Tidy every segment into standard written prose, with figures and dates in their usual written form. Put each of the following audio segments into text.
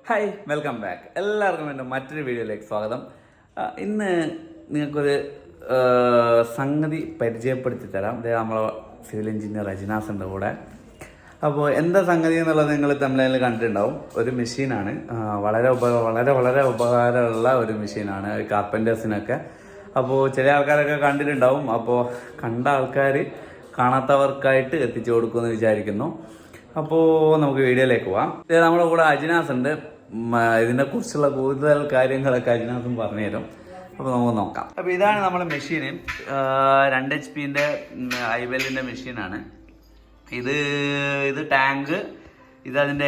Hi welcome back. എല്ലാവർക്കും എൻ്റെ മറ്റൊരു വീഡിയോയിലേക്ക് സ്വാഗതം. ഇന്ന് നിങ്ങൾക്കൊരു സംഗതി പരിചയപ്പെടുത്തി തരാം. അതായത് നമ്മളെ സിവിൽ എഞ്ചിനീയർ അജിനാസിൻ്റെ കൂടെ. അപ്പോൾ എന്താ സംഗതി എന്നുള്ളത് നിങ്ങൾ തമിഴ്നാട്ടിൽ കണ്ടിട്ടുണ്ടാവും. ഒരു മെഷീനാണ്, വളരെ ഉപകാരമുള്ള ഒരു മെഷീനാണ് കാർപ്പൻറ്റേഴ്സിനൊക്കെ. അപ്പോൾ ചില ആൾക്കാരൊക്കെ കണ്ടിട്ടുണ്ടാവും. അപ്പോൾ കണ്ട ആൾക്കാർ കാണാത്തവർക്കായിട്ട് എത്തിച്ചു കൊടുക്കുമെന്ന് വിചാരിക്കുന്നു. അപ്പോൾ നമുക്ക് വീഡിയോയിലേക്ക് പോവാം. നമ്മുടെ കൂടെ അജിനാസ് ഉണ്ട്. ഇതിനെ കുറിച്ചുള്ള കൂടുതൽ കാര്യങ്ങളൊക്കെ അജിനാസും പറഞ്ഞുതരും. അപ്പോൾ നമുക്ക് നോക്കാം. അപ്പോൾ ഇതാണ് നമ്മുടെ മെഷീന്. 2 HP ഐവെല്ലിൻ്റെ മെഷീനാണ് ഇത് ടാങ്ക്. ഇതതിൻ്റെ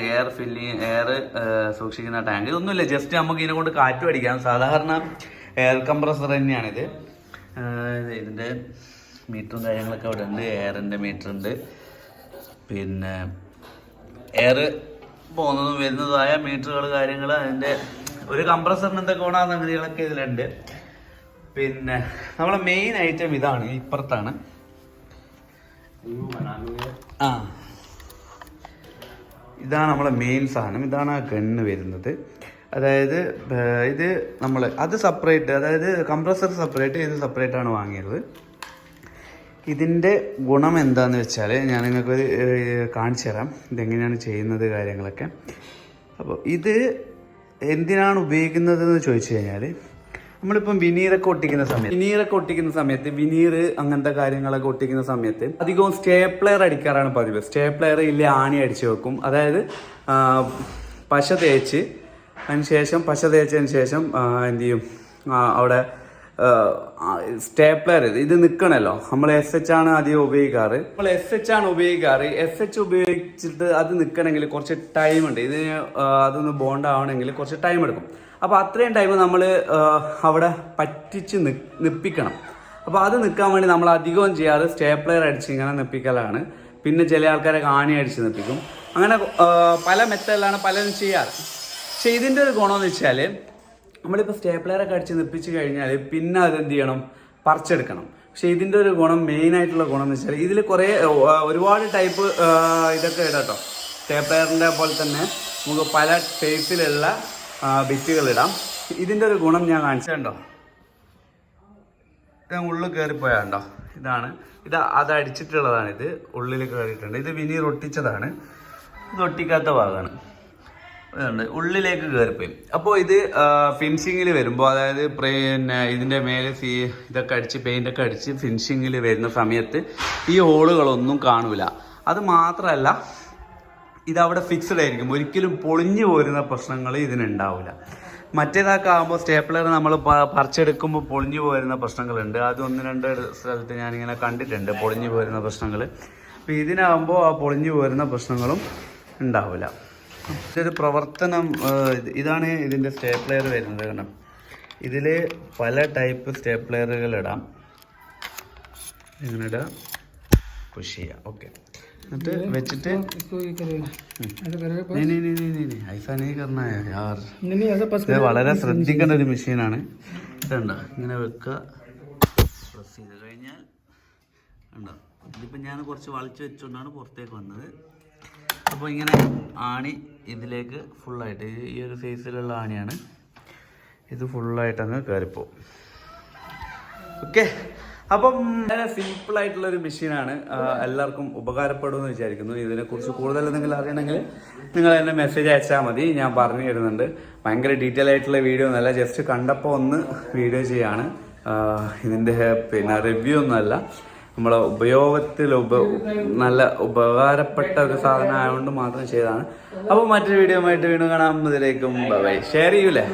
എയർ സൂക്ഷിക്കുന്ന ടാങ്ക്. ഇതൊന്നുമില്ല, ജസ്റ്റ് നമുക്ക് ഇതിനെ കൊണ്ട് കാറ്റ് അടിക്കാം. സാധാരണ എയർ കംപ്രസർ തന്നെയാണിത്. ഇതിൻ്റെ മീറ്ററും കാര്യങ്ങളൊക്കെ അവിടെ ഉണ്ട്. എയറിൻ്റെ മീറ്റർ ഉണ്ട്, പിന്നെ എയർ പോകുന്നതും വരുന്നതായ മീറ്ററുകൾ കാര്യങ്ങൾ, അതിൻ്റെ ഒരു കംപ്രസറിന് എന്തൊക്കെ ഓണാ സംഗതികളൊക്കെ ഇതിലുണ്ട്. പിന്നെ നമ്മളെ മെയിൻ ഐറ്റം ഇതാണ്, ഇപ്പുറത്താണ്. ഇതാണ് നമ്മളെ മെയിൻ സാധനം. ഇതാണ് ആ ഗണ്ണ് വരുന്നത്. അതായത് ഇത് നമ്മൾ അത് സെപ്പറേറ്റ്, അതായത് കംപ്രസർ സെപ്പറേറ്റ്, ഇത് സെപ്പറേറ്റ് ആണ് വാങ്ങിയത്. ഇതിൻ്റെ ഗുണം എന്താണെന്ന് വെച്ചാൽ ഞാൻ നിങ്ങൾക്ക് കാണിച്ചു തരാം ഇതെങ്ങനെയാണ് ചെയ്യുന്നത് കാര്യങ്ങളൊക്കെ. അപ്പോൾ ഇത് എന്തിനാണ് ഉപയോഗിക്കുന്നതെന്ന് ചോദിച്ചു കഴിഞ്ഞാൽ, നമ്മളിപ്പം വിനീറൊക്കെ ഒട്ടിക്കുന്ന സമയത്ത് വിനീർ അങ്ങനത്തെ കാര്യങ്ങളൊക്കെ ഒട്ടിക്കുന്ന സമയത്ത് അധികവും സ്റ്റേപ്ലെയർ അടിക്കാറാണ് പതിവ്. സ്റ്റേപ്ലെയർ ഇല്ല ആണി അടിച്ചു വെക്കും. അതായത് പശ തേച്ചതിന് ശേഷം എന്ത് ചെയ്യും, അവിടെ സ്റ്റേപ്ലെയർ ഇത് നിൽക്കണമല്ലോ. നമ്മൾ SH ആണ് അധികം ഉപയോഗിക്കാറ്. SH ഉപയോഗിച്ചിട്ട് അത് നിൽക്കണമെങ്കിൽ കുറച്ച് ടൈം ഉണ്ട്. ഇതിന് അതൊന്ന് ബോണ്ട് ആവണമെങ്കിൽ കുറച്ച് ടൈം എടുക്കും. അപ്പോൾ അത്രയും ടൈം നമ്മൾ അവിടെ പറ്റിച്ച് നിൽപ്പിക്കണം. അപ്പോൾ അത് നിൽക്കാൻ വേണ്ടി നമ്മൾ അധികവും ചെയ്യാറ് സ്റ്റേപ്ലെയർ അടിച്ച് ഇങ്ങനെ നിൽപ്പിക്കലാണ്. പിന്നെ ചില ആൾക്കാരെ ആണി അടിച്ച് നിൽപ്പിക്കും. അങ്ങനെ പല മെത്തേഡിലാണ് പലരും ചെയ്യാറ്. പക്ഷെ ഇതിൻ്റെ ഒരു ഗുണമെന്ന് വെച്ചാൽ, നമ്മളിപ്പോൾ സ്റ്റേപ്ലെയറൊക്കെ അടിച്ച് നിർപ്പിച്ച് കഴിഞ്ഞാൽ പിന്നെ അതെന്ത് ചെയ്യണം, പറിച്ചെടുക്കണം. പക്ഷേ ഇതിൻ്റെ ഒരു ഗുണം, മെയിനായിട്ടുള്ള ഗുണം എന്ന് വെച്ചാൽ, ഇതിൽ ഒരുപാട് ടൈപ്പ് ഇതൊക്കെ ഇടാം കേട്ടോ. സ്റ്റേപ്ലെയറിൻ്റെ പോലെ തന്നെ നമുക്ക് പല ടൈപ്പിലുള്ള ബിറ്റുകളിടാം. ഇതിൻ്റെ ഒരു ഗുണം ഞാൻ കാണിച്ചിട്ടുണ്ടോ, ഇത് ഉള്ളിൽ കയറിപ്പോയാണ്ടോ, അത് അടിച്ചിട്ടുള്ളതാണ്. ഇത് ഉള്ളിൽ കയറിയിട്ടുണ്ട്. ഇത് വിനീർ ഒട്ടിച്ചതാണ്. ഇത് ഒട്ടിക്കാത്ത ഭാഗമാണ്. ഉള്ളിലേക്ക് കയറിപ്പോയി. അപ്പോൾ ഇത് ഫിനിഷിങ്ങിൽ വരുമ്പോൾ, അതായത് പിന്നെ ഇതിൻ്റെ മേലെ ഇതൊക്കെ അടിച്ച് പെയിൻ്റൊക്കെ അടിച്ച് ഫിനിഷിങ്ങിൽ വരുന്ന സമയത്ത് ഈ ഹോളുകളൊന്നും കാണൂല. അത് മാത്രമല്ല, ഇതവിടെ ഫിക്സ്ഡ് ആയിരിക്കും. ഒരിക്കലും പൊളിഞ്ഞു പോരുന്ന പ്രശ്നങ്ങൾ ഇതിനുണ്ടാവില്ല. മറ്റേതൊക്കെ ആകുമ്പോൾ സ്റ്റേപ്ലർ നമ്മൾ പറിച്ചെടുക്കുമ്പോൾ പൊളിഞ്ഞു പോരുന്ന പ്രശ്നങ്ങളുണ്ട്. അത് 1-2 സ്ഥലത്ത് ഞാനിങ്ങനെ കണ്ടിട്ടുണ്ട്, പൊളിഞ്ഞു പോരുന്ന പ്രശ്നങ്ങൾ. അപ്പോൾ ഇതിനാകുമ്പോൾ ആ പൊളിഞ്ഞു പോരുന്ന പ്രശ്നങ്ങളും ഉണ്ടാവില്ല. ഇതൊരു പ്രവർത്തനം. ഇതാണ് ഇതിൻ്റെ സ്റ്റേപ്ലെയർ വരുന്നത്. കാരണം ഇതിൽ പല ടൈപ്പ് സ്റ്റേപ്ലെയറുകൾ ഇടാം. ഇങ്ങനെ ഇടാം, പുഷ് ചെയ്യാം. ഓക്കെ, എന്നിട്ട് വെച്ചിട്ട് വളരെ ശ്രദ്ധിക്കേണ്ട ഒരു മെഷീനാണ്. ഇതുണ്ടോ, ഇങ്ങനെ വെക്കുക, പ്രസ് ചെയ്ത് കഴിഞ്ഞാൽ ഉണ്ടോ. ഇതിപ്പോൾ ഞാൻ കുറച്ച് വളച്ച് വെച്ചുകൊണ്ടാണ് പുറത്തേക്ക് വന്നത്. അപ്പോൾ ഇങ്ങനെ ആണി ഇതിലേക്ക് ഫുള്ളായിട്ട്, ഈ ഒരു സൈസിലുള്ള ആണിയാണ് ഇത്, ഫുള്ളായിട്ട് അങ്ങ് കയറിപ്പോവും. ഓക്കെ, അപ്പം വളരെ സിമ്പിളായിട്ടുള്ളൊരു മെഷീനാണ്. എല്ലാവർക്കും ഉപകാരപ്പെടുമെന്ന് വിചാരിക്കുന്നു. ഇതിനെക്കുറിച്ച് കൂടുതൽ എന്തെങ്കിലും അറിയണമെങ്കിൽ നിങ്ങൾ എന്നെ മെസ്സേജ് അയച്ചാൽ മതി, ഞാൻ പറഞ്ഞു തരുന്നുണ്ട്. ഭയങ്കര ഡീറ്റെയിൽ ആയിട്ടുള്ള വീഡിയോ ഒന്നുമല്ല, ജസ്റ്റ് കണ്ടപ്പോൾ ഒന്ന് വീഡിയോ ചെയ്യാണ്. ഇതിൻ്റെ പിന്നെ റിവ്യൂ ഒന്നുമല്ല, നമ്മളെ ഉപയോഗത്തിൽ നല്ല ഉപകാരപ്പെട്ട ഒരു സാധനം ആയതുകൊണ്ട് മാത്രം ചെയ്തതാണ്. അപ്പോൾ മറ്റൊരു വീഡിയോ ആയിട്ട് വീണ്ടും കാണാം. ഇതിലേക്കും ബൈ. ഷെയർ ചെയ്യൂലേ?